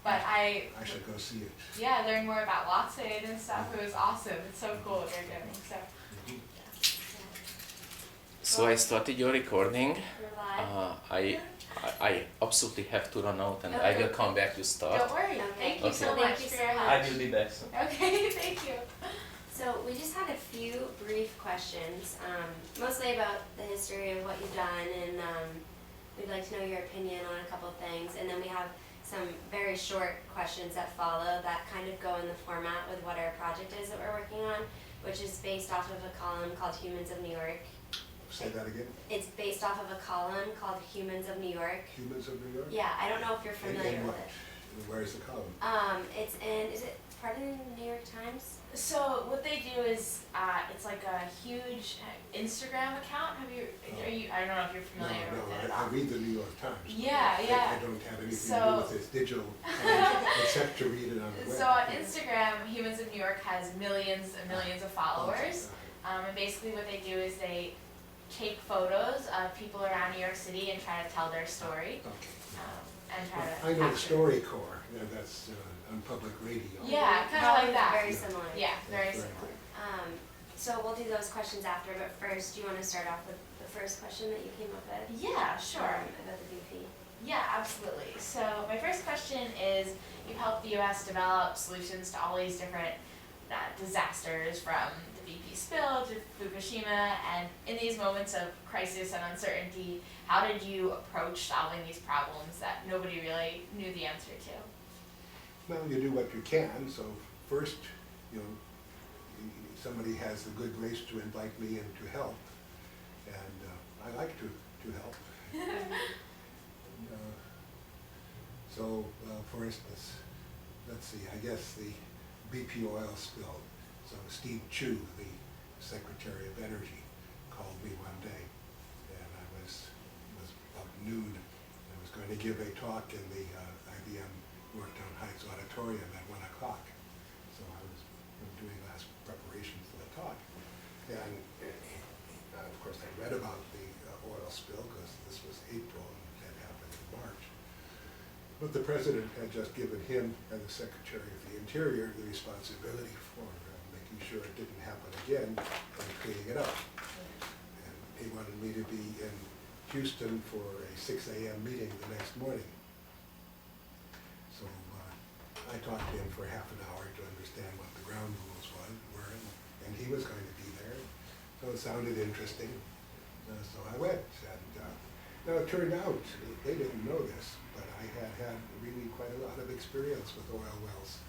But I should go see it. yeah, learned more about Watson and stuff. It was awesome. It's so cool what they're doing. So, Mhm. So I started your recording. We're live. I absolutely have to run out and I will come back to start. don't worry. Okay. Thank you so Okay. much Thank you for so your much. help. I will be back soon. Okay, thank you. So we just had a few brief questions, mostly about the history of what you've done, and we'd like to know your opinion on a couple of things. And then we have some very short questions that follow that kind of go in the format with what our project is that we're working on, which is based off of a column called Humans of New York. Say that again? It's based off of a column called Humans of New York. Humans of New York? Yeah, I don't know if you're familiar And with what? it. Where's the column? It's in, is it part of the New York Times? So what they do is, it's like a huge Instagram account. Are you? I don't know if you're familiar with it at I all. read the New York Times. Yeah, yeah. I don't have anything to So- do with this digital, except to read it on the web. So on Instagram, Humans of New York has millions and millions of followers. And basically what they do is they take photos of people around New York City and try to tell their story. Okay. And try to I know the capture- StoryCorps, that's on public radio. Yeah, kinda Probably like that. Very Yeah. similar. Yeah, very That's similar. So we'll do those questions after, but first, do you want to start off with the first question that you came up with? Yeah, sure. About the BP. Yeah, absolutely. So my first question is, you've helped the U.S. develop solutions to all these different disasters, from the BP spill to Fukushima, and in these moments of crisis and uncertainty, how did you approach solving these problems that nobody really knew the answer to? Well, you do what you can, so first, somebody has the good grace to invite me in to help, and I like to help. So, for instance, let's see, I guess the BP oil spill. So Steve Chu, the Secretary of Energy, called me one day, and I was about noon. I was going to give a talk in the IBM Yorktown Heights Auditorium at 1 o'clock. So I was doing last preparation for the talk. And of course I read about the oil spill because this was April and had happened in March. But the President had just given him and the Secretary of the Interior the responsibility for making sure it didn't happen again and cleaning it up. And he wanted me to be in Houston for a 6 a.m. meeting the next morning. So I talked to him for half an hour to understand what the ground rules were, and he was going to be there. So it sounded interesting. So I went, and now it turned out, they didn't know this, but I had really quite a lot of experience with oil wells,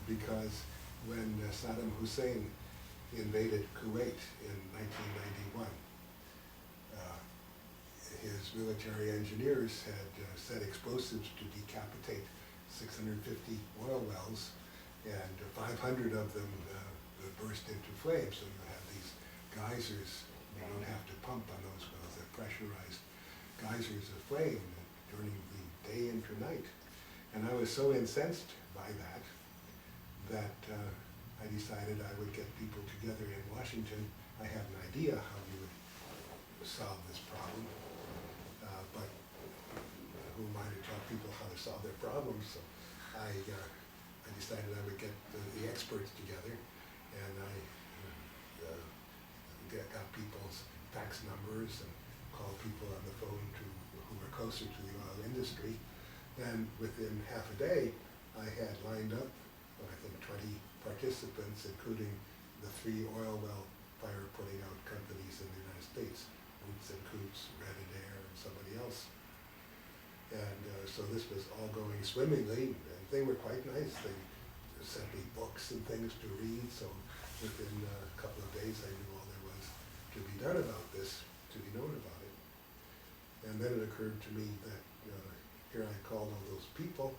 because when Saddam Hussein invaded Kuwait in 1991, his military engineers had set explosives to decapitate 650 oil wells, and 500 of them burst into flames. So you have these geysers. You don't have to pump on those wells. They're pressurized geysers of flame during the day into night. And I was so incensed by that I decided I would get people together in Washington. I had an idea how we would solve this problem, but who am I to tell people how to solve their problems? So I decided I would get the experts together, and I got people's fax numbers and called people on the phone who were closer to the oil industry. Then within half a day, I had lined up, I think, 20 participants, including the 3 oil well fire putting out companies in the United States, Boots and Coots, Red and Air, and somebody else. And so this was all going swimmingly, and they were quite nice. They sent me books and things to read, so within a couple of days I knew all there was to be done about this, to be known about it. And then it occurred to me that here I called all those people,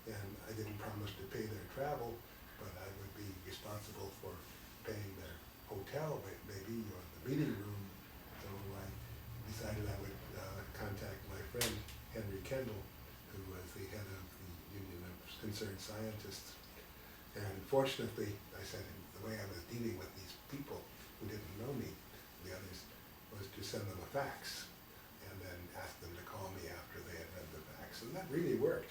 and I didn't promise to pay their travel, but I would be responsible for paying their hotel, maybe, or the meeting room. So I decided I would contact my friend Henry Kendall, who was the head of the Union of Concerned Scientists. And fortunately, I said, the way I was dealing with these people who didn't know me, the others, was to send them a fax and then ask them to call me after they had read the fax. And that really worked.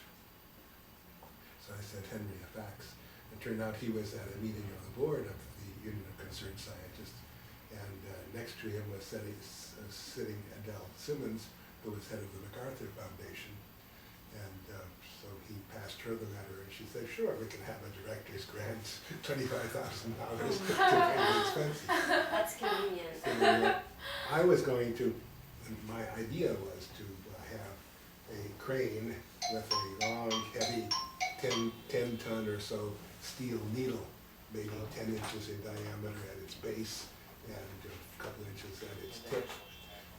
So sent Henry a fax. It turned out he was at a meeting of the board of the Union of Concerned Scientists, and next to him was sitting Adele Simmons, who was head of the MacArthur Foundation. And so he passed her the letter, and she said, "Sure, we can have a director's grant, $25,000 to pay the expenses." That's convenient. So, I was going to, my idea was to have a crane with a long, heavy, 10-ton or so steel needle, maybe 10 inches in diameter at its base and a couple inches at its tip,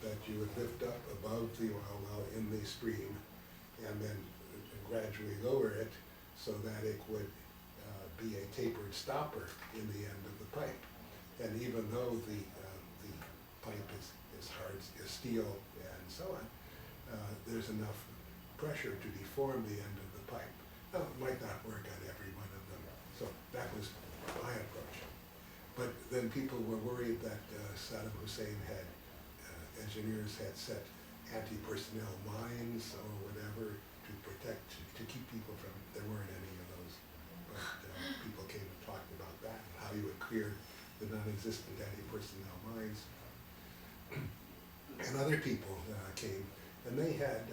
that you would lift up above the oil well in the stream and then gradually lower it so that it would be a tapered stopper in the end of the pipe. And even though the pipe is hard as steel and so on, there's enough pressure to deform the end of the pipe. Now, it might not work on every one of them, so that was my approach. But then people were worried that Saddam Hussein had, engineers had set anti-personnel mines or whatever to protect, to keep people from, there weren't any of those. But people came and talked about that, and how you would clear the non-existent anti-personnel mines. And other people came, and they had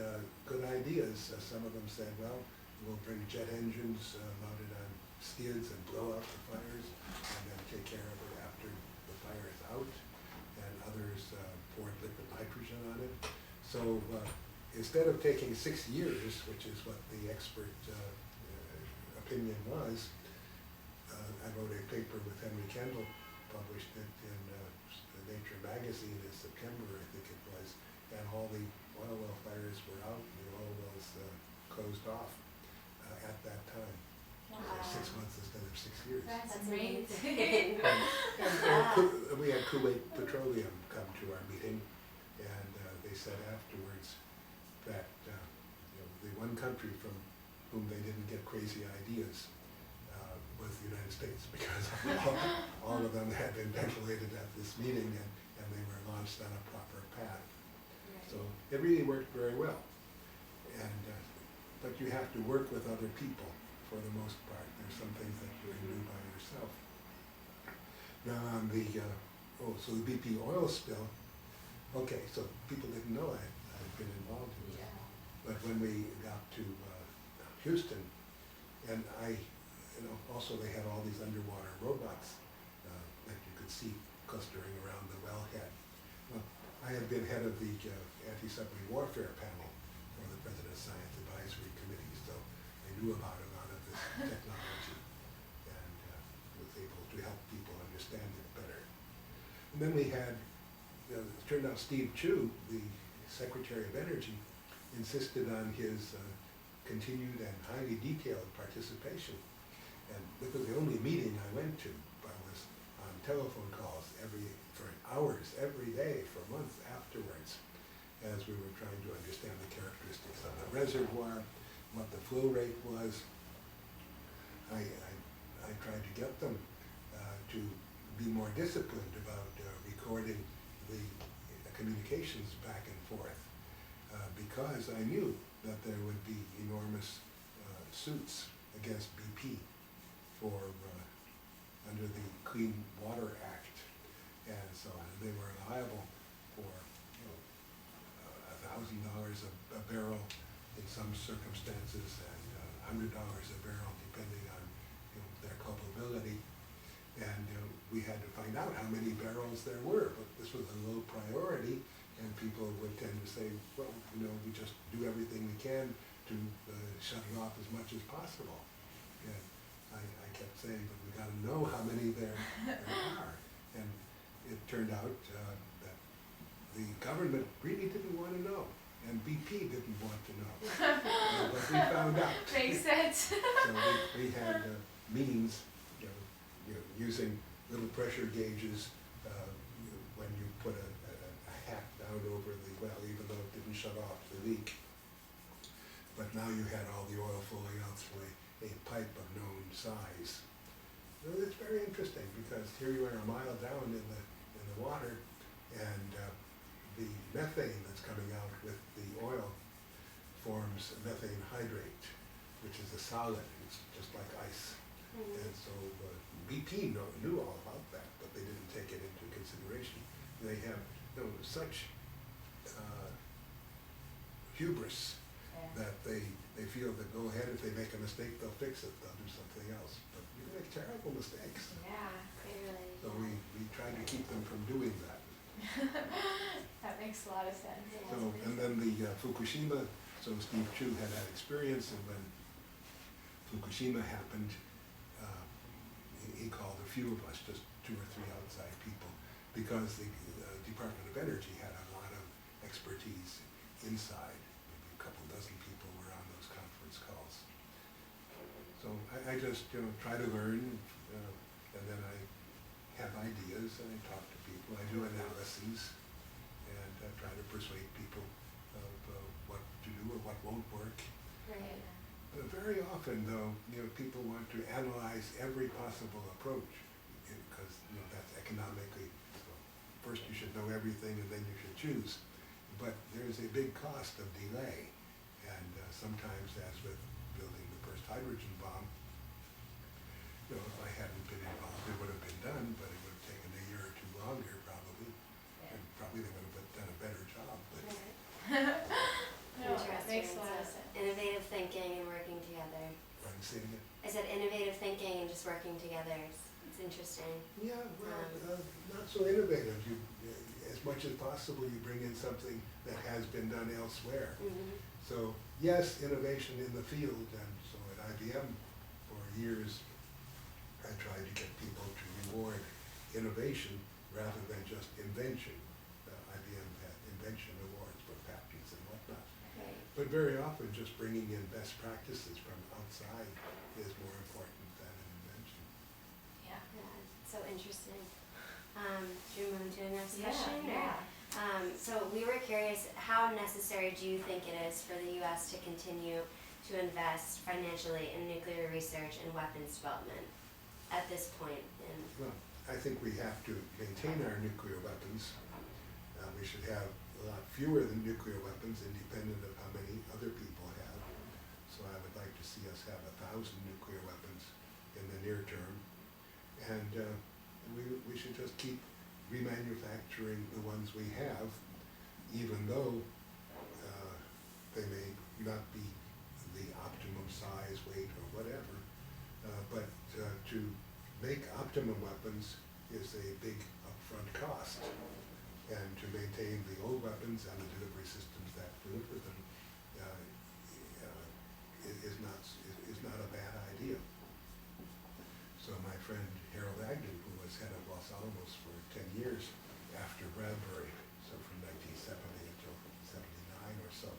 good ideas. Some of them said, well, we'll bring jet engines mounted on skids and blow out the fires, and then take care of it after the fire is out. And others poured liquid nitrogen on it. So instead of taking 6 years, which is what the expert opinion was, I wrote a paper with Henry Kendall, published it in Nature magazine in September, I think it was, and all the oil well fires were out, and the oil wells closed off at that time. Wow. So 6 months instead of 6 years. That's That's amazing. amazing. We had Kuwait Petroleum come to our meeting, and they said afterwards that the one country from whom they didn't get crazy ideas was the United States, because all of them had been ventilated at this meeting, and they were launched on a proper path. So it really worked very well. And but you have to work with other people for the most part. There's some things that you can do by yourself. Now on the so the BP oil spill. Okay, so people didn't know I'd been involved in it. But when we got to Houston, and also they had all these underwater robots that you could see clustering around the wellhead. Well, I had been head of the anti-submarine warfare panel for the President's Science Advisory Committee, so I knew about a lot of this technology and was able to help people understand it better. And then we had, it turned out Steve Chu, the Secretary of Energy, insisted on his continued and highly detailed participation. And this was the only meeting I went to. I was on telephone calls for hours every day for months afterwards, as we were trying to understand the characteristics of the reservoir, what the flow rate was. I tried to get them to be more disciplined about recording the communications back and forth, because I knew that there would be enormous suits against BP for under the Clean Water Act, and so they were liable for $1,000 a barrel in some circumstances, and $100 a barrel depending on their culpability. And we had to find out how many barrels there were, but this was a low priority, and people would tend to say, well, we just do everything we can to shut it off as much as possible. And I kept saying, but we got to know how many there are. And it turned out that the government really didn't want to know, and BP didn't want to know. But we found out. Makes sense. So we had means, using little pressure gauges when you put a hat down over the well, even though it didn't shut off the leak. But now you had all the oil flowing out through a pipe of known size. It's very interesting, because here you are a mile down in the water, and the methane that's coming out with the oil forms methane hydrate. which is a solid, it's just like ice. Mhm. And so BP knew all about that, but they didn't take it into consideration. They have such hubris Yeah. that they feel that go ahead, if they make a mistake, they'll fix it, they'll do something else. But you can make terrible mistakes. Yeah. Clearly. So we try to keep them from doing that. That makes a lot of sense. Yeah. So, and then the Fukushima, so Steve Chu had that experience, and when Fukushima happened, he called a few of us, just 2 or 3 outside people, because the Department of Energy had a lot of expertise inside. Maybe a couple dozen people were on those conference calls. So I just try to learn, and then I have ideas and I talk to people. I do analyses and try to persuade people of what to do or what won't work. Right. But very often, though, people want to analyze every possible approach because that's economically. So first, you should know everything, and then you should choose. But there's a big cost of delay, and sometimes, as with building the first hydrogen bomb, if I hadn't been involved, it would have been done, but it would have taken a year or 2 longer, probably, and probably they would have done a better job. But Right. No, that makes a lot of So sense. innovative thinking and working together. I'm saying it. I said innovative thinking and just working together. It's interesting. Yeah, well, not so innovative. You, as much as possible, you bring in something that has been done elsewhere. Mm-hmm. So yes, innovation in the field, and so at IBM for years, I tried to get people to reward innovation rather than just invention. IBM had invention awards for patents and whatnot. Right. But very often, just bringing in best practices from outside is more important than an invention. Yeah. Yeah, so interesting. Should we move to the next Yeah, question? or- yeah. So we were curious, how necessary do you think it is for the U.S. to continue to invest financially in nuclear research and weapons development at this point? Well, I think we have to maintain our nuclear weapons. We should have a lot fewer than nuclear weapons, independent of how many other people have. So I would like to see us have 1,000 nuclear weapons in the near term. And we should just keep remanufacturing the ones we have, even though they may not be the optimum size, weight, or whatever. But to make optimum weapons is a big upfront cost. And to maintain the old weapons and the delivery systems that go with them is not a bad idea. So my friend Harold Agnew, who was head of Los Alamos for 10 years after Bradbury, so from 1970 until 79 or so,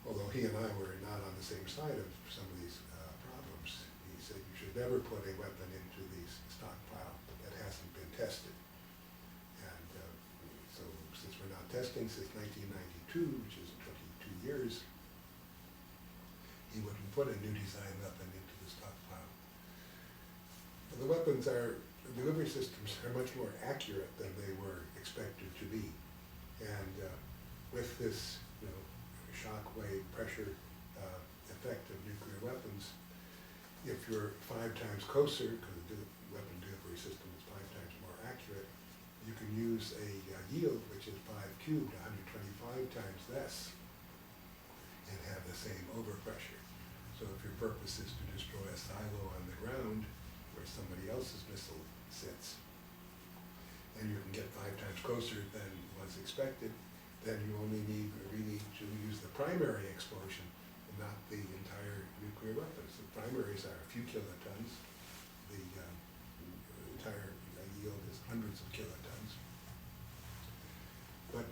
although he and I were not on the same side of some of these problems, he said you should never put a weapon into the stockpile that hasn't been tested. And so since we're not testing since 1992, which is 22 years, he wouldn't put a new design weapon into the stockpile. The delivery systems are much more accurate than they were expected to be. And with this, shock wave pressure effect of nuclear weapons, if you're 5 times closer, because the weapon delivery system is 5 times more accurate, you can use a yield which is 5 cubed, 125 times less, and have the same overpressure. So if your purpose is to destroy a silo on the ground where somebody else's missile sits, and you can get 5 times closer than was expected, then you only really to use the primary explosion and not the entire nuclear weapons. The primaries are a few kilotons. The entire yield is hundreds of kilotons. But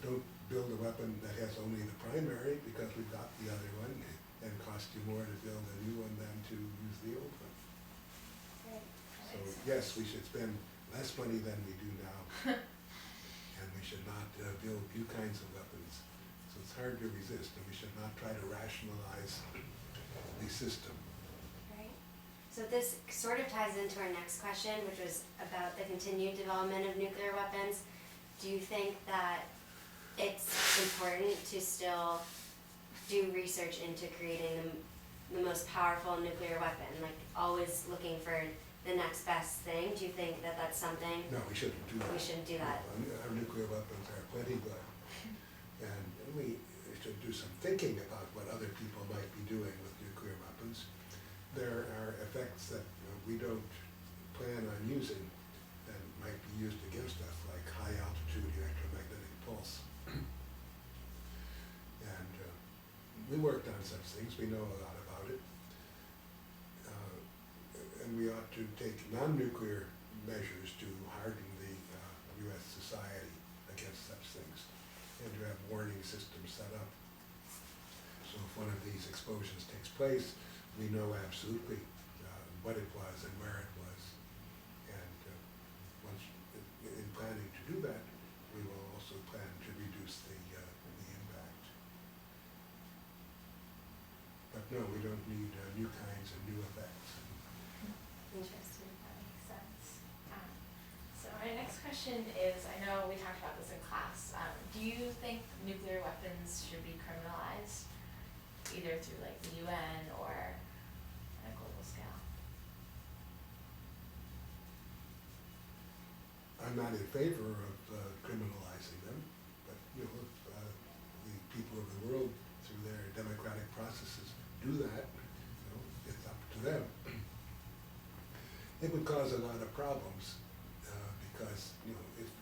don't build a weapon that has only the primary, because we've got the other one, and cost you more to build a new one than to use the old one. Right. So yes, we should spend less money than we do now, and we should not build new kinds of weapons. So it's hard to resist, and we should not try to rationalize the system. Right. So this sort of ties into our next question, which was about the continued development of nuclear weapons. Do you think that it's important to still do research into creating the most powerful nuclear weapon, like always looking for the next best thing? Do you think that that's something No, we shouldn't do that. we shouldn't do that? No, our nuclear weapons are plenty good. And we should do some thinking about what other people might be doing with nuclear weapons. There are effects that we don't plan on using that might be used against us, like high altitude electromagnetic pulse. And we worked on such things, we know a lot about it. And we ought to take non-nuclear measures to harden the US society against such things, and to have warning systems set up. So if one of these explosions takes place, we know absolutely what it was and where it was. And once in planning to do that, we will also plan to reduce the impact. But no, we don't need new kinds of new effects. Interesting. That makes sense. So my next question is, I know we talked about this in class, do you think nuclear weapons should be criminalized, either through like the UN or on a global scale? I'm not in favor of criminalizing them, but if the people of the world, through their democratic processes, do that, it's up to them. It would cause a lot of problems because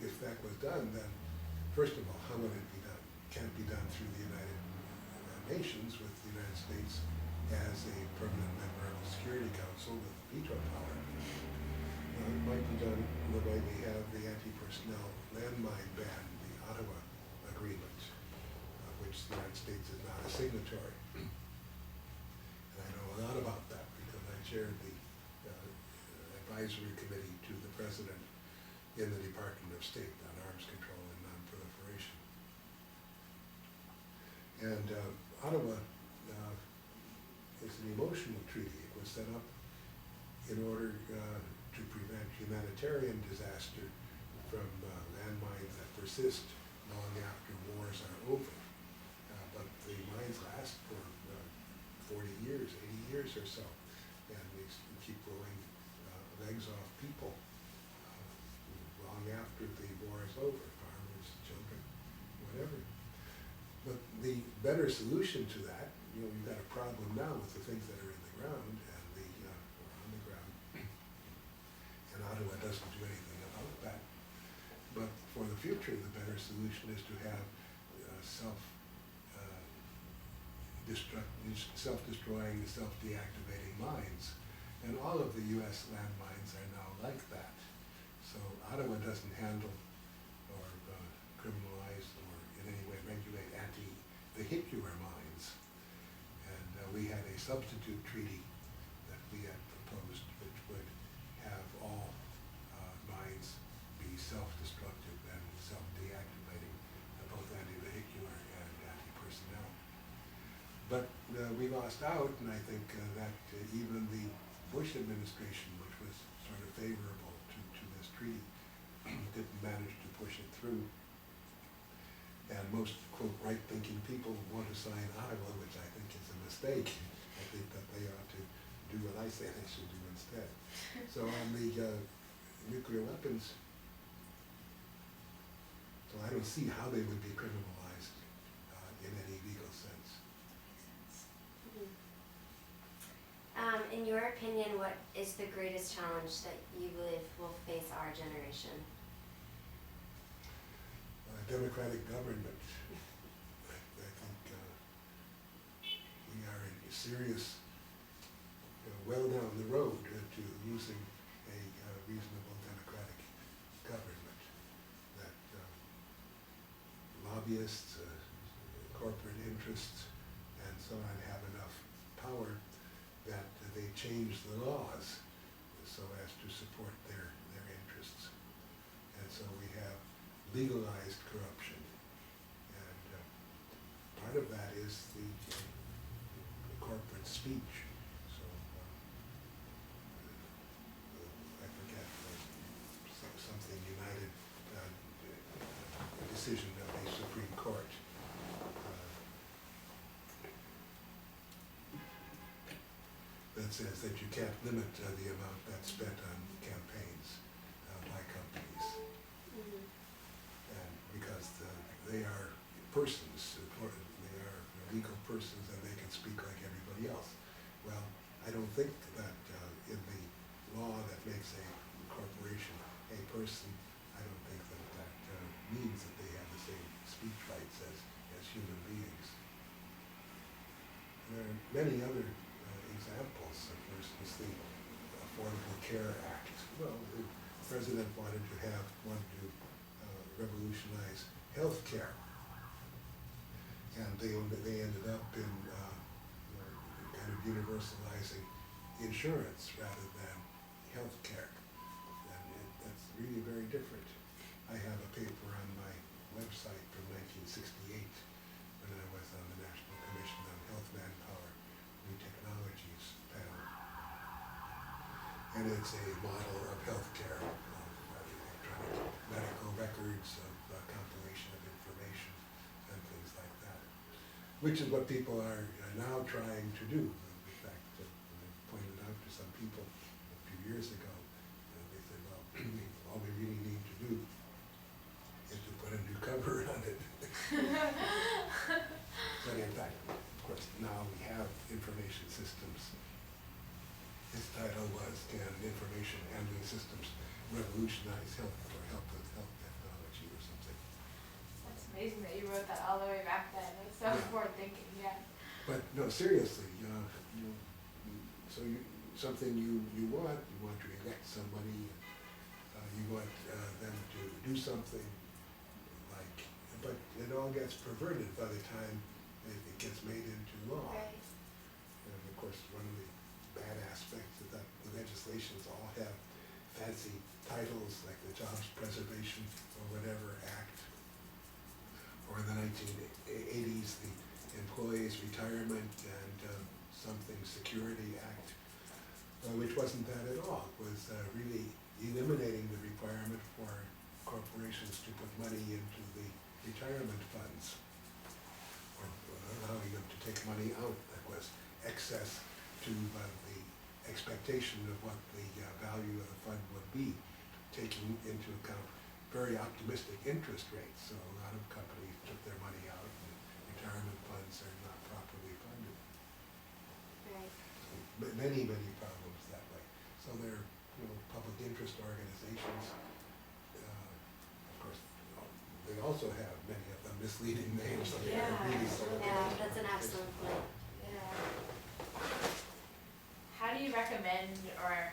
if that was done, then first of all, how would it be done? It can't be done through the United Nations with the United States as a permanent member of the Security Council with veto power. It might be done the way we have the anti-personnel landmine ban, the Ottawa Agreement, which the United States is not a signatory. And I know a lot about that because I chaired the advisory committee to the president in the Department of State on arms control and non-proliferation. And Ottawa is an emotional treaty. It was set up in order to prevent humanitarian disaster from landmines that persist long after wars are over. But the mines last for 40 years, 80 years or so, and they keep blowing legs off people long after the war is over, farmers, children, whatever. But the better solution to that, you've got a problem now with the things that are in the ground and or on the ground, and Ottawa doesn't do anything about that. But for the future, the better solution is to have self-destroying, self-deactivating mines. And all of the US landmines are now like that. So Ottawa doesn't handle or criminalize or in any way regulate anti-vehicular mines. And we had a substitute treaty that we had proposed which would have all mines be self-destructive and self-deactivating, both anti-vehicular and anti-personnel. But we lost out, and I think that even the Bush administration, which was sort of favorable to this treaty, didn't manage to push it through. And most, quote, right-thinking people want to sign Ottawa, which I think is a mistake. I think that they ought to do what I say they should do instead. So on the nuclear weapons, so I don't see how they would be criminalized in any legal sense. Makes sense. In your opinion, what is the greatest challenge that you believe will face our generation? Democratic government. I think we are in serious, well down the road to losing a reasonable democratic government. That lobbyists, corporate interests, and so on have enough power that they change the laws so as to support their interests. And so we have legalized corruption. And part of that is the corporate speech. So I forget, something United, decision of the Supreme Court that says that you can't limit the amount that's spent on campaigns by companies. Mhm. And because they are persons, they are legal persons and they can speak like everybody else. Well, I don't think that in the law that makes a corporation a person, I don't think that means that they have the same speech rights as human beings. There are many other examples. For instance, the Affordable Care Act. Well, the president wanted to revolutionize health care. And they ended up in kind of universalizing insurance rather than health care. And that's really very different. I have a paper on my website from 1968 when I was on the National Commission on Health, Manpower, New Technologies panel. And it's a model of healthcare, of electronic medical records, of compilation of information, and things like that. Which is what people are now trying to do. In fact, I pointed out to some people a few years ago, they said, well, all we really need to do is to put a new cover on it. But in fact, of course, now we have information systems. His title was, Can Information Handling Systems Revolutionize Health or Help with Health Technology or something? That's amazing that you wrote that all the way back then. That's so Yeah. forward thinking, yeah. But no, seriously, so something you want to elect somebody, you want them to do something like, but it all gets perverted by the time it gets made into law. Right. And of course, one of the bad aspects is that the legislations all have fancy titles like the Jobs Preservation or whatever Act, or in the 1980s, the Employees Retirement and something Security Act, which wasn't that at all. It was really eliminating the requirement for corporations to put money into the retirement funds, or allowing them to take money out that was excess to the expectation of what the value of the fund would be, taking into account very optimistic interest rates. So a lot of companies took their money out and retirement funds are not properly funded. Right. But many problems that way. So they're public interest organizations. Of course, they also have many of them misleading names. So they are really Yeah, that's an excellent point. Yeah. How do you recommend or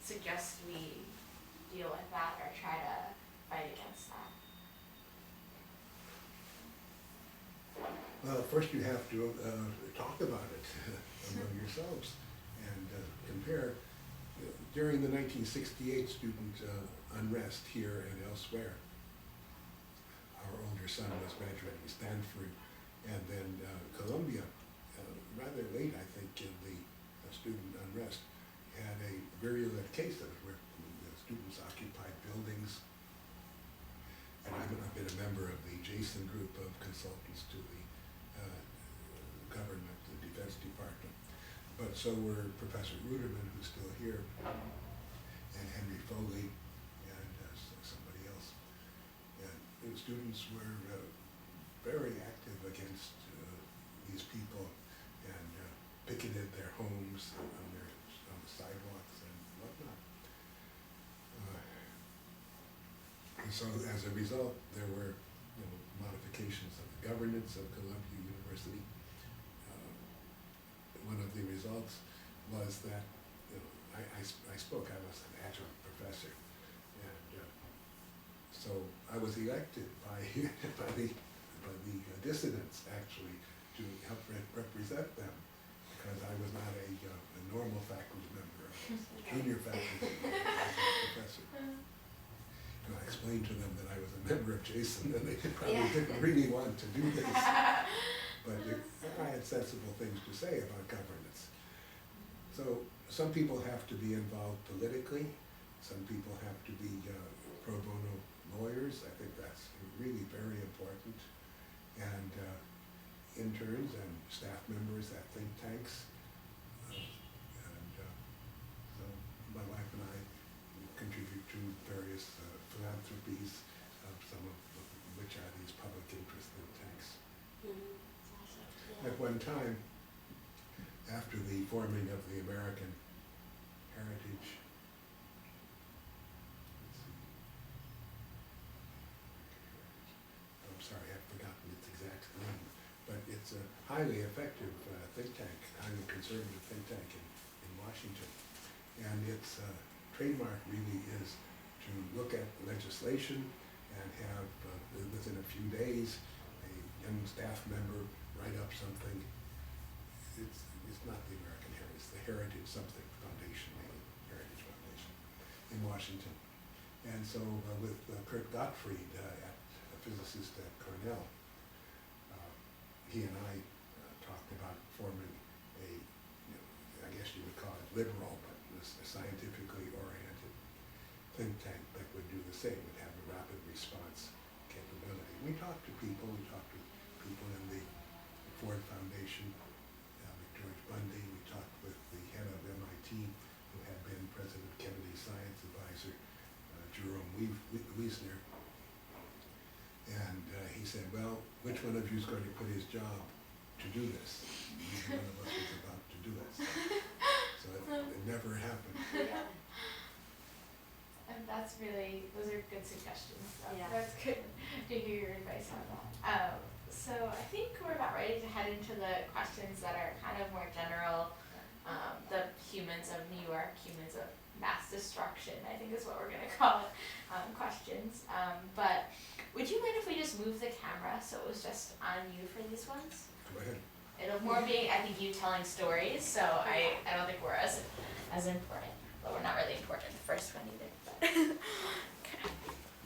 suggest we deal with that or try to fight against that? Well, first you have to talk about it among yourselves and compare. During the 1968 student unrest here and elsewhere, our older son was graduating Stanford and then Columbia, rather late I think in the student unrest, had a virulent case of it where the students occupied buildings. And I've been a member of the Jason group of consultants to the government, the Defense Department. But so were Professor Ruderman, who's still here, and Henry Foley, and somebody else. And the students were very active against these people and picketed their homes on the sidewalks and whatnot. And so as a result, there were modifications of the governance of Columbia University. One of the results was that I spoke, I was an adjunct professor, and so I was elected by the dissidents actually to help represent them, because I was not a normal faculty member, I was a junior faculty professor. And I explained to them that I was a member of Jason, and they probably didn't really want to do this. But I had sensible things to say about governance. So some people have to be involved politically. Some people have to be pro bono lawyers. I think that's really very important. And interns and staff members at think tanks. And philanthropies, some of which are these public interest think tanks. Yeah. At one time, after the forming of the American Heritage, let's see, I'm sorry, I've forgotten its exact name, but it's a highly effective think tank, highly conservative think tank in Washington. And its trademark really is to look at legislation and have, within a few days, a young staff member write up something. It's not the American Heritage, it's the Heritage something Foundation, maybe, Heritage Foundation in Washington. And so with Kurt Gottfried, a physicist at Cornell, he and I talked about forming a, I guess you would call it liberal, but a scientifically oriented think tank that would do the same, would have a rapid response capability. We talked to people in the Ford Foundation, George Bundy. We talked with the head of MIT, who had been President Kennedy's science advisor, Jerome Wiesner. And he said, well, which one of you is going to put his job to do this? Neither one of us was about to do it. So it never happened. Yeah. And that's really, those are good suggestions. Yeah. That's good to hear your advice on that. So I think we're about ready to head into the questions that are kind of more general. The humans of New York, humans of mass destruction, I think is what we're going to call it, questions. But would you mind if we just move the camera so it was just on you for these ones? Go ahead. It'll more be, I think, you telling stories, so I don't think we're as important. But we're not really important, the first one either. But okay.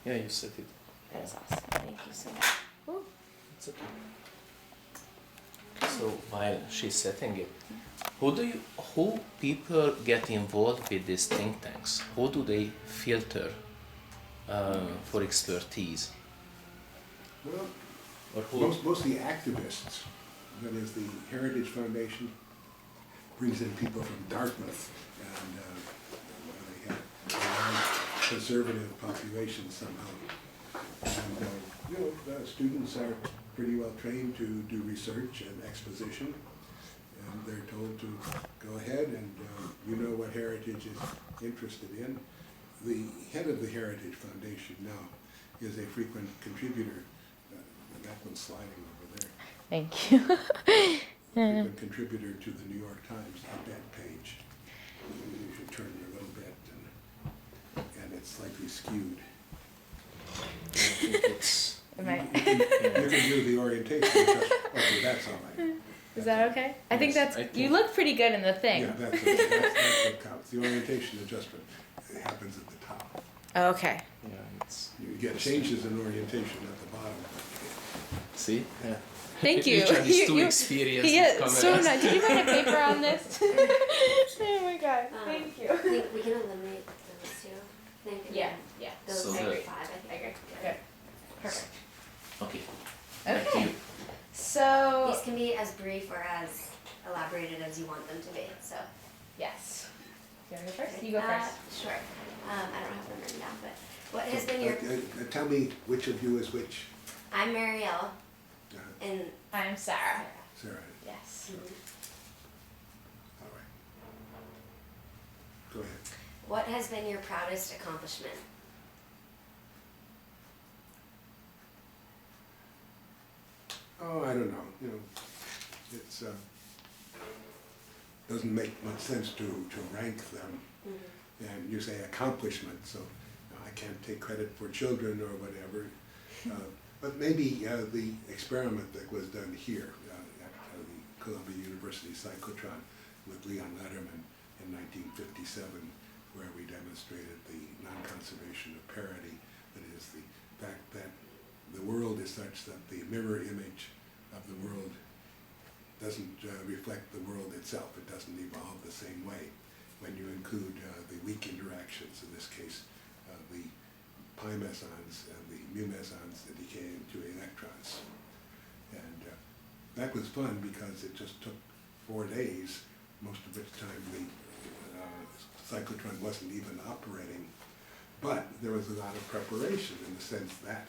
Yeah, you said it. That is awesome. Thank you so much. Woo. It's okay. So while she's setting it, who people get involved with these think tanks? Who do they filter for expertise? Well, Or who? mostly activists. That is, the Heritage Foundation brings in people from Dartmouth, and they have a large conservative population somehow. And the students are pretty well trained to do research and exposition, and they're told to go ahead and you know what Heritage is interested in. The head of the Heritage Foundation now is a frequent contributor. That one's sliding over there. Thank you. Frequent contributor to the New York Times op-ed page. You should turn it a little bit, and it's slightly skewed. I think it's. You can do the orientation. Okay, that's all right. Is that okay? I think Yes, that's, you look pretty good in the thing. Yeah, that's what counts. The orientation adjustment, it happens at the top. Okay. Yeah, it's. You get changes in orientation at the bottom. See? Yeah. Thank you. Richard is too You- experienced Yeah, with so cameras. nice. Did you write a paper on this? Oh my god, thank you. We can eliminate those two. I think Yeah, yeah. those So are the- 5, I think. I agree. Good. Perfect. Okay. Back to Okay. you. So, These can be as brief or as elaborated as you want them to be, so. yes. You want to go first? You go first. Sure. I don't have them written down, but what has been your, Tell me which of you is which. I'm Marielle, and I'm Sarah. Sarah, Yes. all right. Go ahead. what has been your proudest accomplishment? Oh, I don't know, it's, doesn't make much sense to rank them. And you say accomplishment, so I can't take credit for children or whatever. But maybe the experiment that was done here at the Columbia University cyclotron with Leon Letterman in 1957, where we demonstrated the non-conservation of parity, that is, the fact that the world is such that the mirror image of the world doesn't reflect the world itself. It doesn't evolve the same way when you include the weak interactions, in this case, the pi mesons and the mu mesons that decay into electrons. And that was fun because it just took 4 days, most of which time the cyclotron wasn't even operating, But there was a lot of preparation in the sense that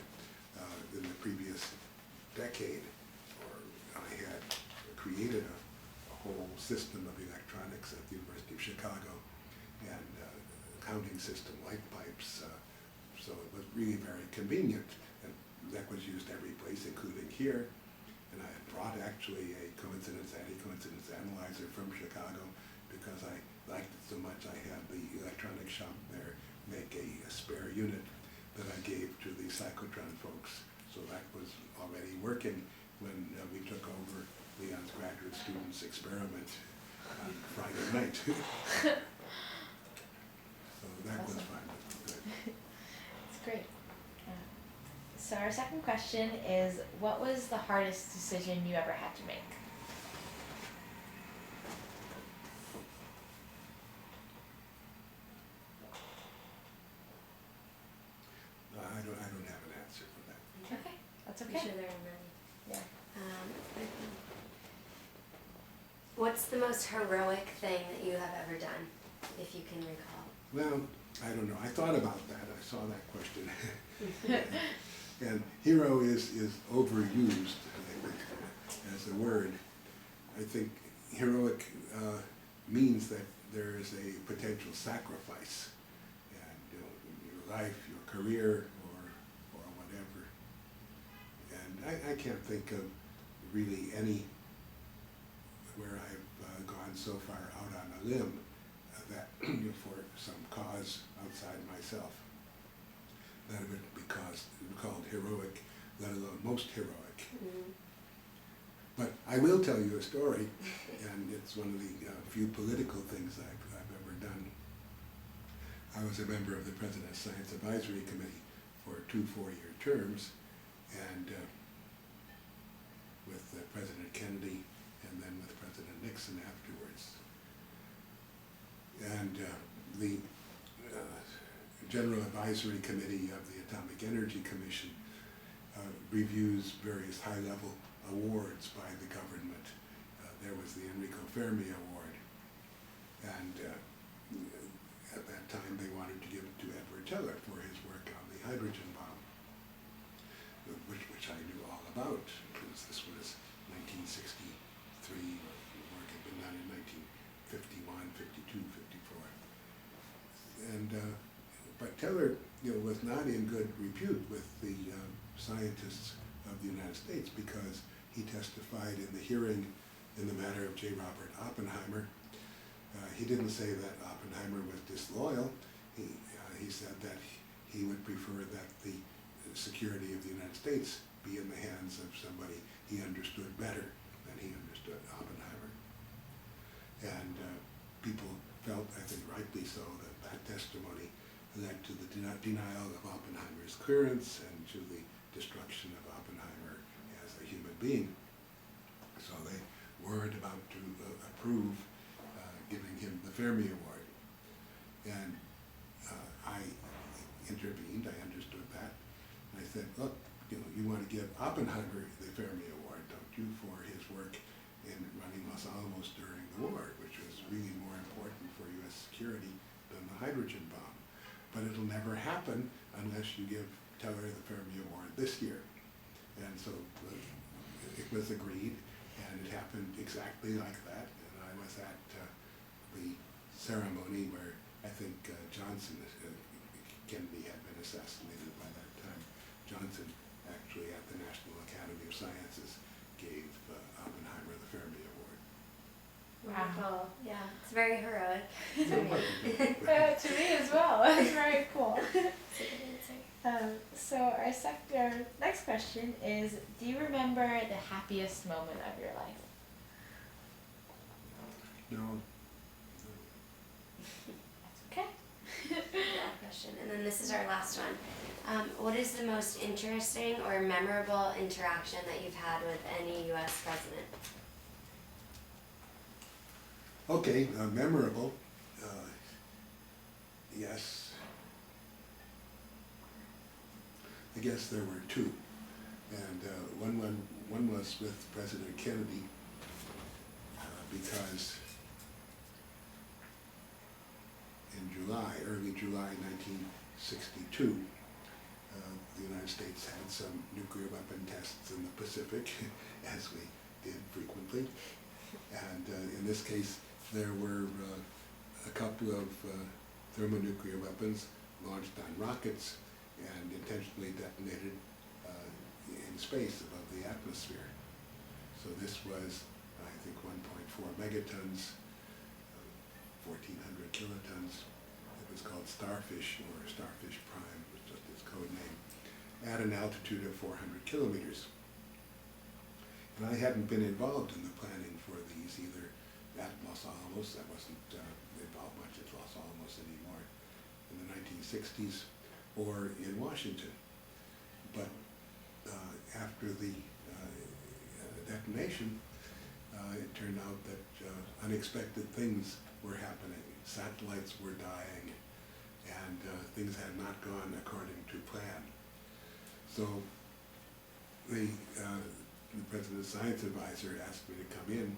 in the previous decade, I had created a whole system of electronics at the University of Chicago, and counting system, light pipes, so it was really very convenient, and that was used every place, including here. And I had brought actually a anti-coincidence analyzer from Chicago because I liked it so much. I had the electronics shop there make a spare unit that I gave to the cyclotron folks. So that was already working when we took over Leon's graduate student's experiment on Friday night. So that was Awesome. fun, good. It's great. So our second question is, what was the hardest decision you ever had to make? I don't have an answer for that. Okay, that's I'm okay. sure there are many. Yeah. What's the most heroic thing that you have ever done, if you can recall? Well, I don't know. I thought about that. I saw that question. And hero is overused, I think, as a word. I think heroic means that there is a potential sacrifice, and your life, your career, or whatever. And I can't think of really any where I've gone so far out on a limb that for some cause outside myself that it would be called heroic, let alone most heroic. Mm-hmm. But I will tell you a story, and it's one of the few political things I've ever done. I was a member of the President's Science Advisory Committee for 2 4-year terms, and with President Kennedy, and then with President Nixon afterwards. And the General Advisory Committee of the Atomic Energy Commission reviews various high-level awards by the government. There was the Enrico Fermi Award, and at that time they wanted to give it to Edward Teller for his work on the hydrogen bomb, which I knew all about, because this was 1963, work had been done in 1951, 52, 54. And but Teller, was not in good repute with the scientists of the United States, because he testified in the hearing in the matter of J. Robert Oppenheimer. He didn't say that Oppenheimer was disloyal. He said that he would prefer that the security of the United States be in the hands of somebody he understood better than he understood Oppenheimer. And people felt, I think rightly so, that that testimony led to the denial of Oppenheimer's clearance and to the destruction of Oppenheimer as a human being. So they weren't about to approve giving him the Fermi Award. And I intervened, I understood that. And I said, look, you want to give Oppenheimer the Fermi Award, don't you, for his work in running Los Alamos during the war, which was really more important for U.S. security than the hydrogen bomb. But it'll never happen unless you give Teller the Fermi Award this year. And so it was agreed, and it happened exactly like that. And I was at the ceremony where I think Kennedy had been assassinated by that time. Johnson, actually at the National Academy of Sciences, gave Oppenheimer the Fermi Award. Wonderful. Yeah, it's very heroic. To me as well. It's very cool. That's a good answer. So our next question is, do you remember the happiest moment of your life? No. That's okay. Yeah, question. And then this is our last one. What is the most interesting or memorable interaction that you've had with any U.S. president? Okay, memorable. Yes. I guess there were two. And one was with President Kennedy, because in early July 1962, the United States had some nuclear weapon tests in the Pacific, as we did frequently. And in this case, there were a couple of thermonuclear weapons launched on rockets and intentionally detonated in space above the atmosphere. So this was, I think, 1.4 megatons, 1,400 kilotons. It was called Starfish, or Starfish Prime, was just its code name, at an altitude of 400 kilometers. And I hadn't been involved in the planning for these either at Los Alamos. I wasn't involved much at Los Alamos anymore in the 1960s, or in Washington. But after the detonation, it turned out that unexpected things were happening. Satellites were dying, and things had not gone according to plan. So the President's science advisor asked me to come in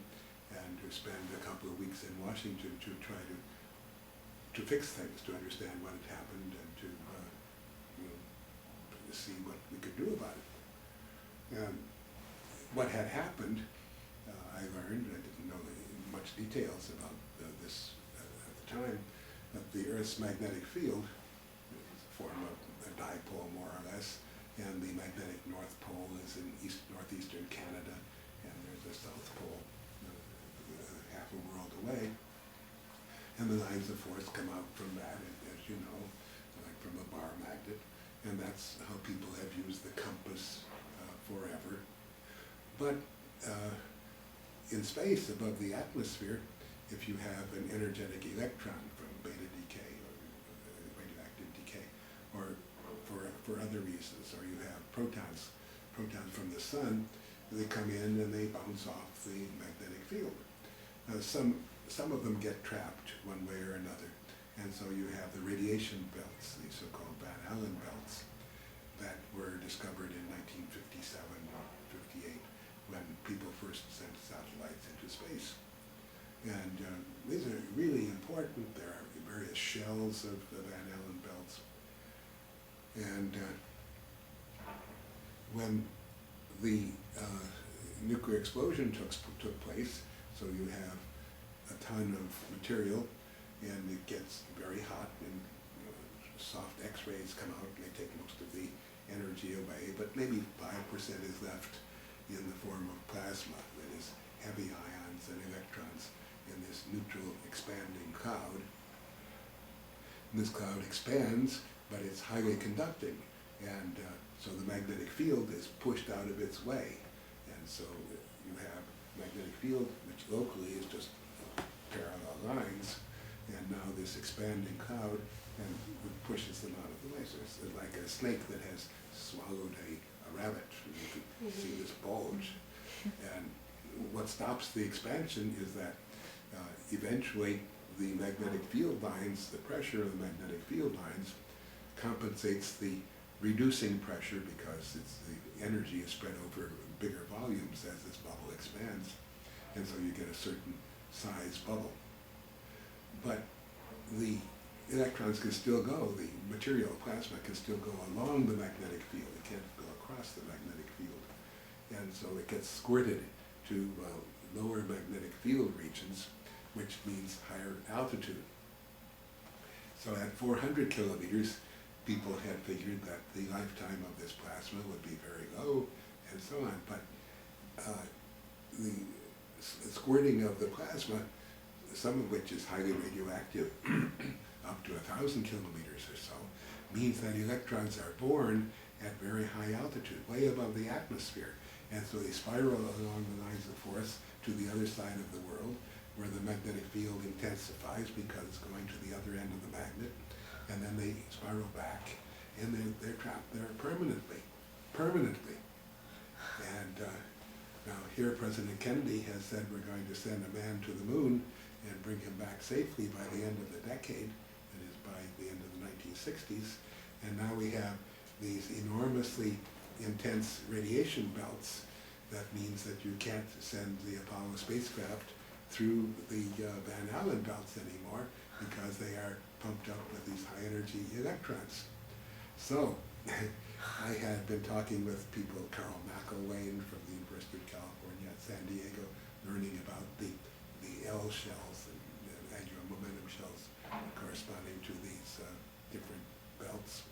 and to spend a couple of weeks in Washington to try to fix things, to understand what had happened, and to see what we could do about it. What had happened, I learned, I didn't know much details about this at the time, that the Earth's magnetic field is a form of a dipole, more or less, and the magnetic North Pole is in northeastern Canada, and there's a South Pole half a world away. And the lines of force come out from that, as you know, like from a bar magnet, and that's how people have used the compass forever. But in space, above the atmosphere, if you have an energetic electron from beta decay or radioactive decay, or for other reasons, or you have protons from the sun, they come in and they bounce off the magnetic field. Some of them get trapped one way or another, and so you have the radiation belts, the so-called Van Allen belts, that were discovered in 1957 or 58 when people first sent satellites into space. And these are really important. There are various shells of the Van Allen belts. And when the nuclear explosion took place, so you have a ton of material, and it gets very hot, and soft X-rays come out, and they take most of the energy away, but maybe 5% is left in the form of plasma, that is heavy ions and electrons in this neutral expanding cloud. And this cloud expands, but it's highly conducting, and so the magnetic field is pushed out of its way, and so you have magnetic field, which locally is just parallel lines, and now this expanding cloud and it pushes them out of the way. So it's like a snake that has swallowed a rabbit. You can see this bulge. And what stops the expansion is that eventually the magnetic field lines, the pressure of the magnetic field lines compensates the reducing pressure, because the energy is spread over bigger volumes as this bubble expands, and so you get a certain size bubble. But the electrons can still go, the material plasma can still go along the magnetic field. It can't go across the magnetic field. And so it gets squirted to lower magnetic field regions, which means higher altitude. So at 400 kilometers, people had figured that the lifetime of this plasma would be very low, and so on. But the squirting of the plasma, some of which is highly radioactive, up to 1,000 kilometers or so, means that electrons are born at very high altitude, way above the atmosphere. And so they spiral along the lines of force to the other side of the world, where the magnetic field intensifies because it's going to the other end of the magnet, and then they spiral back, and they're trapped there permanently. And now here President Kennedy has said we're going to send a man to the moon and bring him back safely by the end of the decade, that is by the end of the 1960s, and now we have these enormously intense radiation belts. That means that you can't send the Apollo spacecraft through the Van Allen belts anymore, because because they are pumped up with these high energy electrons. So I had been talking with people, Carl McElwain from the University of California at San Diego, learning about the L shells and angular momentum shells corresponding to these different belts,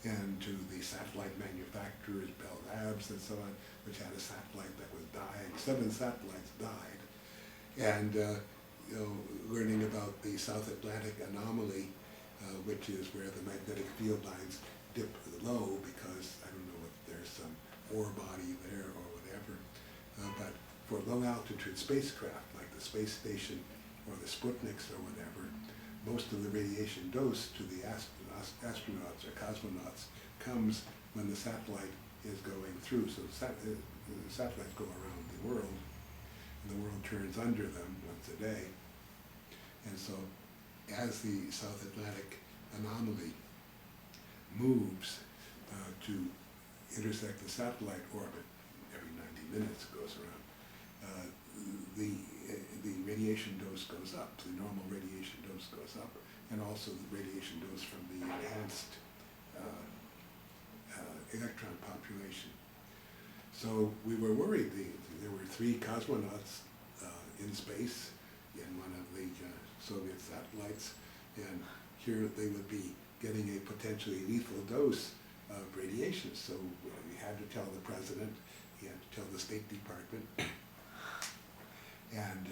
and to the satellite manufacturers, Bell Labs and so on, which had a satellite that was dying. 7 satellites died. And learning about the South Atlantic anomaly, which is where the magnetic field lines dip low because, I don't know if there's some ore body there or whatever, but for low altitude spacecraft like the space station or the Sputniks or whatever, most of the radiation dose to the astronauts or cosmonauts comes when the satellite is going through. So the satellites go around the world, and the world turns under them once a day. And so as the South Atlantic anomaly moves to intersect the satellite orbit, every 90 minutes it goes around, the radiation dose goes up, the normal radiation dose goes up, and also the radiation dose from the enhanced electron population. So we were worried. There were 3 cosmonauts in space in one of the Soviet satellites, and here they would be getting a potentially lethal dose of radiation. So we had to tell the president, he had to tell the State Department, and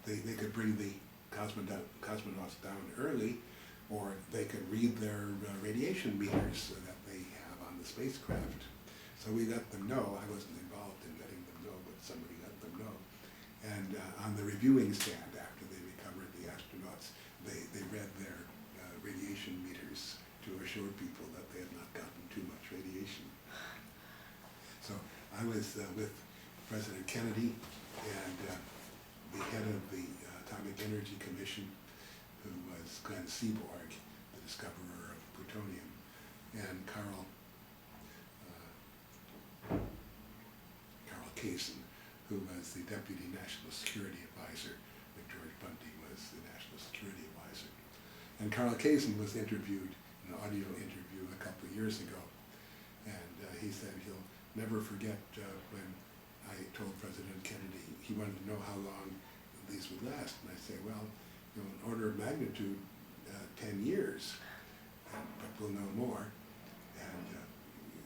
they could bring the cosmonauts down early, or they could read their radiation meters that they have on the spacecraft. So we let them know. I wasn't involved in letting them know, but somebody let them know. And on the reviewing stand, after they recovered the astronauts, they read their radiation meters to assure people that they had not gotten too much radiation. So I was with President Kennedy and the head of the Atomic Energy Commission, who was Glenn Seaborg, the discoverer of plutonium, and Carl Kazin, who was the Deputy National Security Advisor when George Bundy was the National Security Advisor. And Carl Kazin was interviewed, an audio interview a couple of years ago, and he said he'll never forget when I told President Kennedy he wanted to know how long these would last. And I say, well, in order of magnitude, 10 years, but we'll know more. And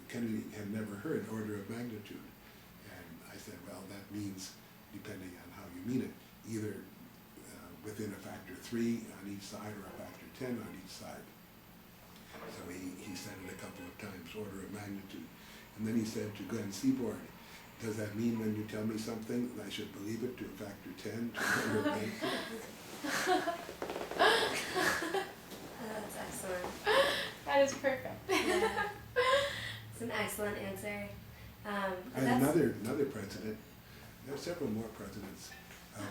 Kennedy had never heard order of magnitude. And I said, well, that means, depending on how you mean it, either within a factor 3 on each side or a factor 10 on each side. So he said it a couple of times, order of magnitude. And then he said to Glenn Seaborg, does that mean when you tell me something, I should believe it to a factor 10, to an order of magnitude? That's excellent. That is perfect. Yeah. It's an excellent answer. And another president, there are several more presidents,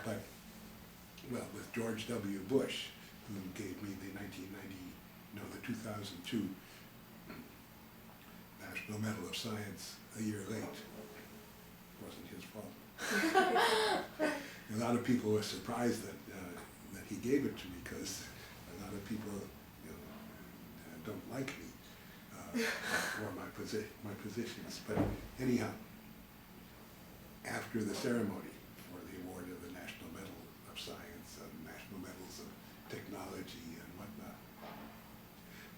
but, well, with George W. Bush, who gave me the 2002 National Medal of Science a year late. Wasn't his fault. A lot of people were surprised that he gave it to me, because a lot of people don't like me or my positions. But anyhow, after the ceremony for the award of the National Medal of Science and National Medals of Technology and whatnot,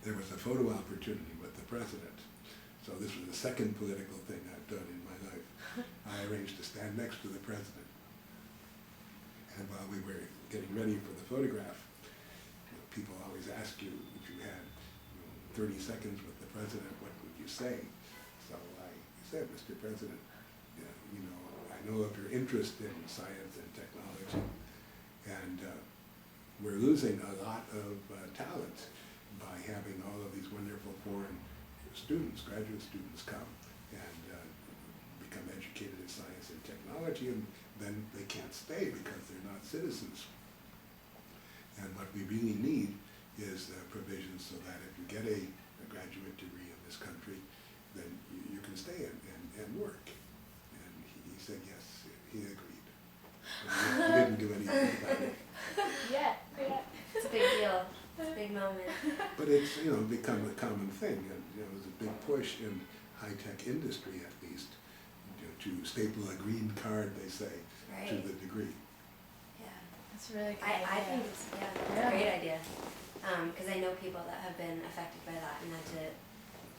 there was a photo opportunity with the president. So this was the second political thing I've done in my life. I arranged to stand next to the president. And while we were getting ready for the photograph, people always ask you, if you had 30 seconds with the president, what would you say? So I said, Mr. President, I know of your interest in science and technology, and we're losing a lot of talent by having all of these wonderful foreign students, graduate students, come and become educated in science and technology, and then they can't stay because they're not citizens. And what we really need is provisions so that if you get a graduate degree in this country, then you can stay and work. And he said yes, he agreed. But he didn't do anything about it. Yeah. big moment. But it's, you know, become a common thing, and, you know, there's a big push in high-tech industry at least, you know, to staple a green card, they say, to Right. the degree. Yeah. That's a really good I idea. think it's, yeah, it's Yeah. a great idea. Because I know people that have been affected by that and had to,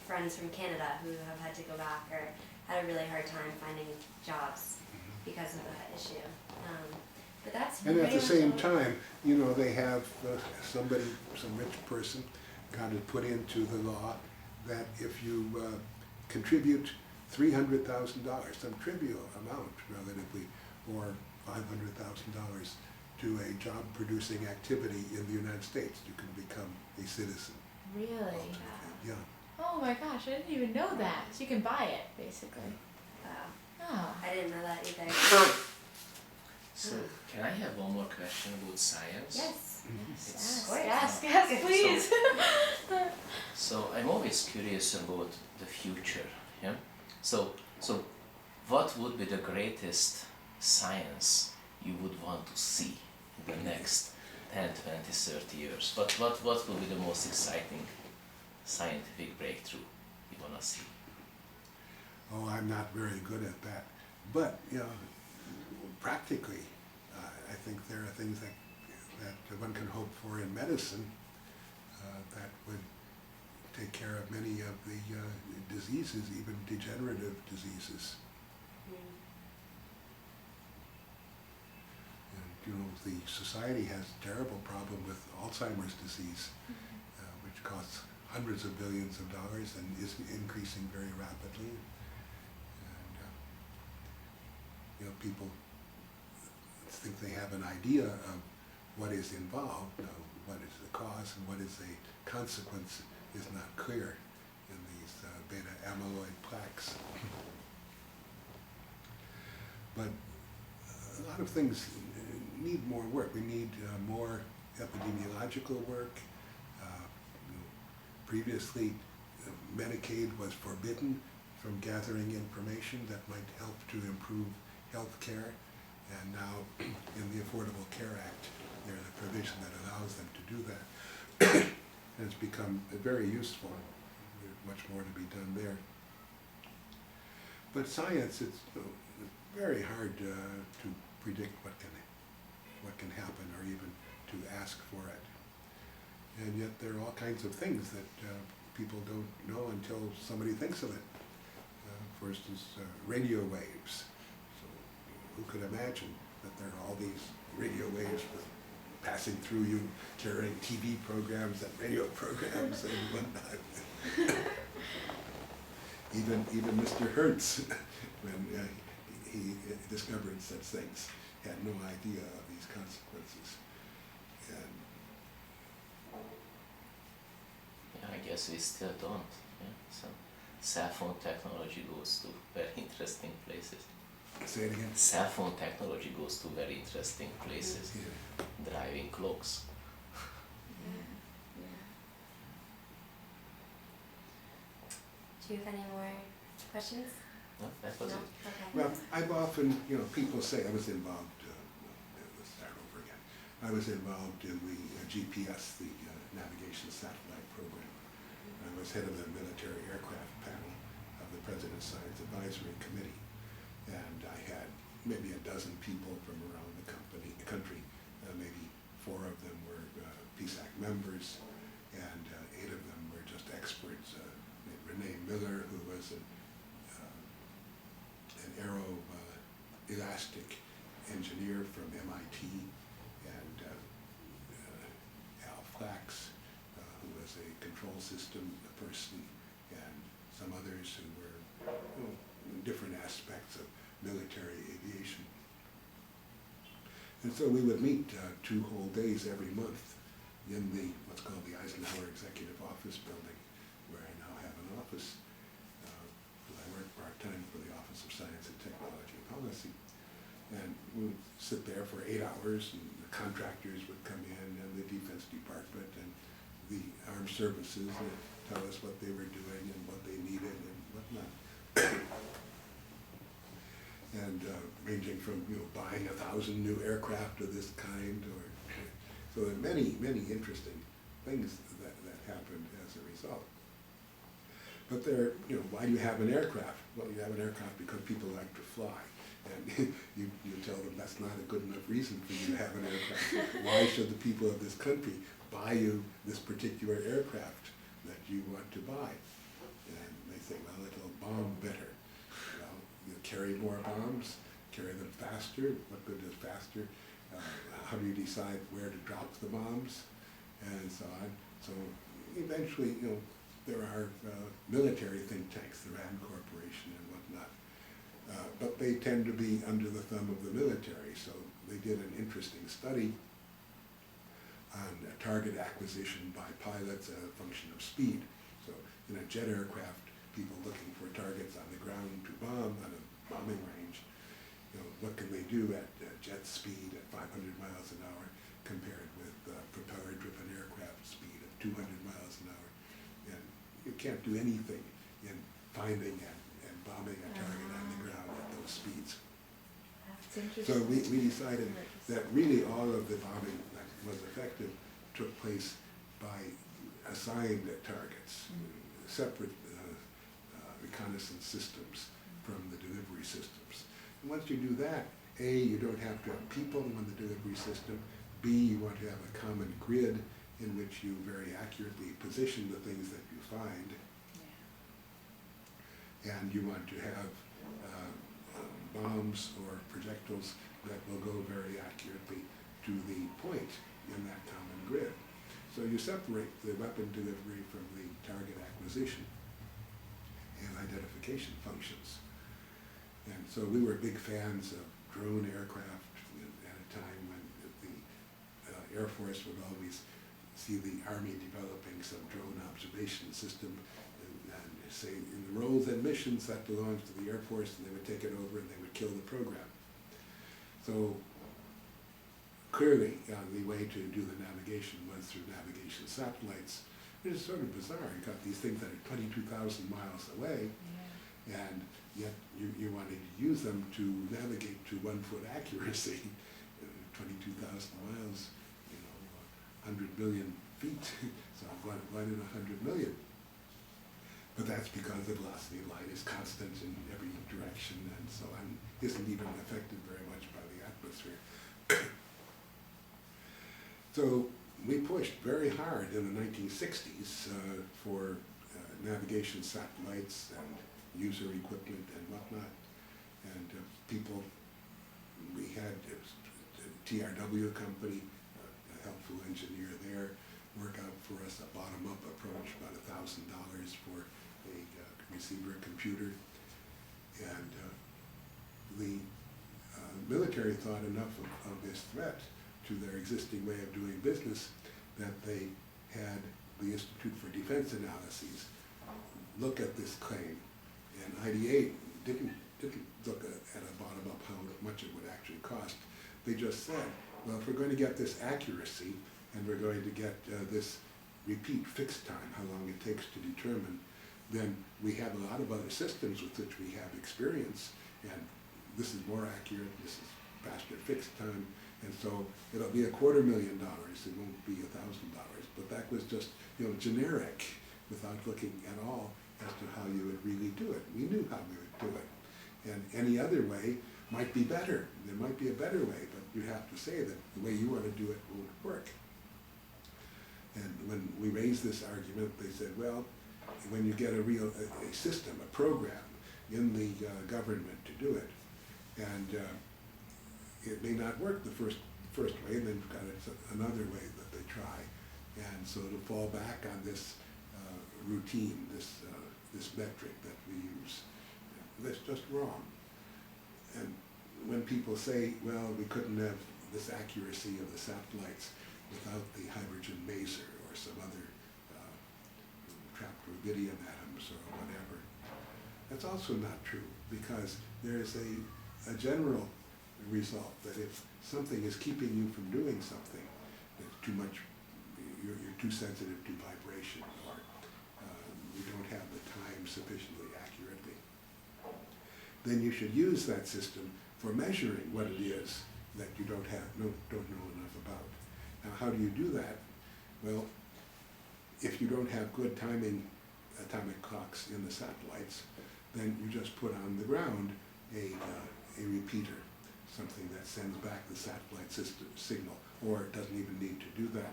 friends from Canada who have had to go back or had a really hard time finding jobs because of that issue. But that's And at pretty the much same all- time, you know, they have somebody, some rich person got it put into the law that if you contribute $300,000, some trivial amount relatively, or $500,000 to a job-producing activity in the United States, you can become a citizen. Really? Yeah. Oh my gosh, I didn't even know that. So you can buy it, basically. Wow. Oh. I didn't know that either. So, can I have one more question about science? Yes. Yes, It's- yes, yes, yes, please. So I'm always curious about the future. Yeah. So what would be the greatest science you would want to see in the next 10, 20, 30 years? What will be the most exciting scientific breakthrough you wanna see? Oh, I'm not very good at that. But, you know, practically, I think there are things that one can hope for in medicine that would take care of many of the diseases, even degenerative diseases. Mm. And, you know, the society has a terrible problem with Alzheimer's disease, which costs hundreds of billions of dollars and is increasing very rapidly. And, you know, people think they have an idea of what is involved, what is the cause and what is the consequence is not clear in these beta amyloid plaques. But a lot of things need more work. We need more epidemiological work. You know, previously, Medicaid was forbidden from gathering information that might help to improve health care. And now, in the Affordable Care Act, there's a provision that allows them to do that. And it's become very useful. There's much more to be done there. But science, it's very hard to predict what can happen or even to ask for it. And yet there are all kinds of things that people don't know until somebody thinks of it. For instance, radio waves. Who could imagine that there are all these radio waves passing through you during TV programs and radio programs and whatnot. Even Mr. Hertz, when he discovered such things, had no idea of these consequences. And Yeah, I guess we still don't. Yeah. So cell phone technology goes to very interesting places. say it again. Cell phone technology goes to very interesting places. Yeah. Driving clocks. Do you have any more questions? No, that was No? it. Okay. Well, I've often, you know, people say I was involved, let's start over again. I was involved in the GPS, the Navigation Satellite Program. I was head of the military aircraft panel of the President's Science Advisory Committee. And I had maybe a dozen people from around the country. Maybe 4 of them were PSAC members, and 8 of them were just experts. Renee Miller, who was an aero-elastic engineer from MIT, and Al Flax, who was a control system person, and some others who were, you know, in different aspects of military aviation. And so we would meet 2 whole days every month in the what's called the Eisenhower Executive Office Building, where I now have an office. I work part-time for the Office of Science and Technology Policy. And we would sit there for 8 hours, and the contractors would come in, and the Defense Department, and the Armed Services would tell us what they were doing and what they needed and whatnot. And ranging from, you know, buying 1,000 new aircraft of this kind, or so there are many, many interesting things that happened as a result. But why do you have an aircraft? Well, you have an aircraft because people like to fly. And you tell them that's not a good enough reason for you to have an aircraft. Why should the people of this country buy you this particular aircraft that you want to buy? And they say, well, it'll bomb better. Well, you carry more bombs, carry them faster. What good is faster? How do you decide where to drop the bombs? And so on. So eventually, there are military think tanks, the RAND Corporation and whatnot. But they tend to be under the thumb of the military, so they did an interesting study on target acquisition by pilots as a function of speed. So in a jet aircraft, people looking for targets on the ground to bomb on a bombing range, what can they do at jet speed at 500 miles an hour compared with propeller-driven aircraft speed of 200 miles an hour? And you can't do anything in finding and bombing a target on the ground at those speeds. That's interesting. So we decided that really all of the bombing that was effective took place by assigned targets, separate reconnaissance systems from the delivery systems. And once you do that, A, you don't have to have people on the delivery system. B, you want to have a common grid in which you very accurately position the things that you find. And you want to have bombs or projectiles that will go very accurately to the point in that common grid. So you separate the weapon delivery from the target acquisition and identification functions. And so we were big fans of drone aircraft at a time when the Air Force would always see the Army developing some drone observation system and say in the roles and missions that belongs to the Air Force, and they would take it over and they would kill the program. So clearly the way to do the navigation was through navigation satellites. It is sort of bizarre. You got these things that are 22,000 miles away, and yet you wanted to use them to navigate to 1 foot accuracy. 22,000 miles, 100 million feet, so one in 100 million. But that's because the velocity of light is constant in every direction and so on, isn't even affected very much by the atmosphere. So we pushed very hard in the 1960s for navigation satellites and user equipment and whatnot. And we had a TRW company, a helpful engineer there, work out for us a bottom-up approach, about $1,000 for a receiver computer. And the military thought enough of this threat to their existing way of doing business that they had the Institute for Defense Analyses look at this claim, and ID8 didn't look at a bottom-up how much it would actually cost. They just said, well, if we're going to get this accuracy and we're going to get this repeat fixed time, how long it takes to determine, then we have a lot of other systems with which we have experience, and this is more accurate, this is faster fixed time, and so it'll be $250,000, it won't be $1,000. But that was just, generic, without looking at all as to how you would really do it. We knew how we would do it. And any other way might be better. There might be a better way, but you have to say that the way you want to do it won't work. And when we raised this argument, they said, well, when you get a system, a program in the government to do it, and it may not work the first way, and then you've got another way that they try. And so to fall back on this routine, this metric that we use, that's just wrong. And when people say, well, we couldn't have this accuracy of the satellites without the hydrogen maser or some other trapped rubidium atoms or whatever, that's also not true, because there's a general result that if something is keeping you from doing something, that's too much, you're too sensitive to vibration, or you don't have the time sufficiently accurately, then you should use that system for measuring what it is that you don't know enough about. Now, how do you do that? Well, if you don't have good timing atomic clocks in the satellites, then you just put on the ground a repeater, something that sends back the satellite system signal, or it doesn't even need to do that.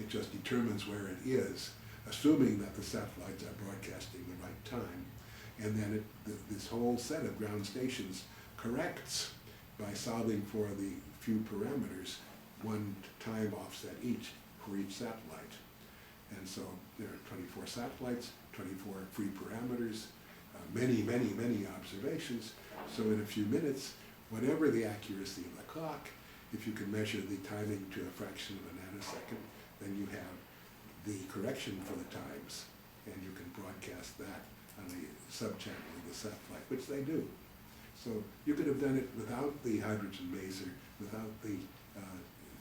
It just determines where it is, assuming that the satellites are broadcasting the right time, and then this whole set of ground stations corrects by solving for the few parameters, one time offset each for each satellite. And so there are 24 satellites, 24 free parameters, many, many, many observations. So in a few minutes, whatever the accuracy of the clock, if you can measure the timing to a fraction of a nanosecond, then you have the correction for the times, and you can broadcast that on a subchannel of the satellite, which they do. So you could have done it without the hydrogen maser, without the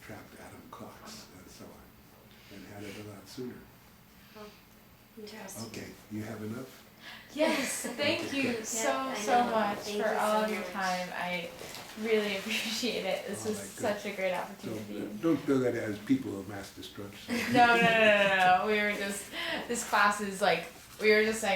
trapped atom clocks, and so on, and had it a lot sooner. Oh, interesting. Okay, you have enough? Yes, thank you Okay. so, Yeah, I so know. much Thank for you all so of your much. time. I really appreciate it. This Oh, was that's such a great So opportunity. don't do that as people of mass destruction. No. We were just, this class is like, we were just saying